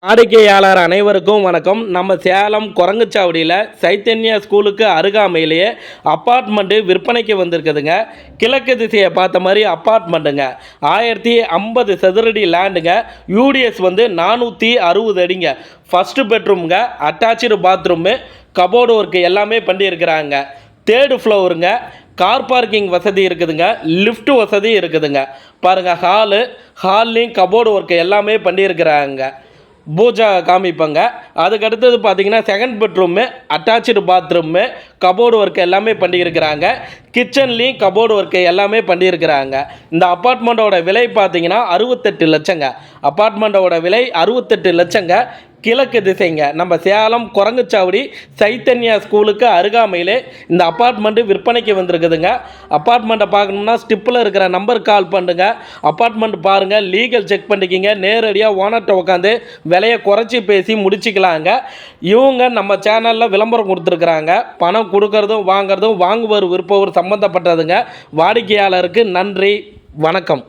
வாடிக்கையாளர் அனைவருக்கும் வணக்கம். நம்ம சேலம் குரங்குச்சாவடியில் சைத்தன்யா ஸ்கூலுக்கு அருகாமையிலேயே அப்பார்ட்மெண்ட்டு விற்பனைக்கு வந்திருக்குதுங்க. கிழக்கு திசையை பார்த்த மாதிரி அப்பார்ட்மெண்ட்டுங்க. 1050 சதுரடி லேண்டுங்க. யூடிஎஸ் 460 அடிங்க. ஃபஸ்ட்டு பெட்ரூம்ங்க, அட்டாச்சு பாத்ரூமு, கபோர்டு ஒர்க்கு எல்லாமே பண்ணியிருக்கிறாங்க. 3rd ஃப்ளோருங்க. கார் பார்க்கிங் வசதி இருக்குதுங்க. லிஃப்ட் வசதி இருக்குதுங்க. பாருங்கள், ஹால்லையும் கபோர்டு ஒர்க்கு எல்லாமே பண்ணியிருக்கிறாங்க. பூஜா காமிப்பாங்க. அதுக்கடுத்தது பார்த்தீங்கன்னா 2nd bedroom, attach bathroom, cupboard work எல்லாமே பண்ணியிருக்கிறாங்க. கிச்சன்லேயும் கபோர்டு ஒர்க்கு எல்லாமே பண்ணியிருக்கிறாங்க. இந்த அப்பார்ட்மெண்ட்டோட விலை பார்த்தீங்கன்னா 68 லட்சங்க. அப்பார்ட்மெண்ட்டோட விலை 68 லட்சங்க. கிழக்கு திசைங்க. நம்ம சேலம் குரங்குச்சாவடி சைத்தன்யா ஸ்கூலுக்கு அருகாமையிலே இந்த அப்பார்ட்மெண்ட்டு விற்பனைக்கு வந்திருக்குதுங்க. அப்பார்ட்மெண்ட்டை பார்க்கணும்னா ஸ்டிப்பில் இருக்கிற நம்பருக்கு கால் பண்ணுங்க. அப்பார்ட்மெண்ட் பாருங்கள், லீகல் செக் பண்ணிக்கிங்க. நேரடியாக ஓனர்கிட்ட உட்காந்து விலையை குறைச்சி பேசி முடிச்சிக்கலாங்க. இவங்க நம்ம சேனலில் விளம்பரம் கொடுத்துருக்குறாங்க. பணம் கொடுக்கறதும் வாங்குறதும் வாங்குவர் விற்பவர் சம்மந்தப்பட்டதுங்க. வாடிக்கையாளருக்கு நன்றி, வணக்கம்.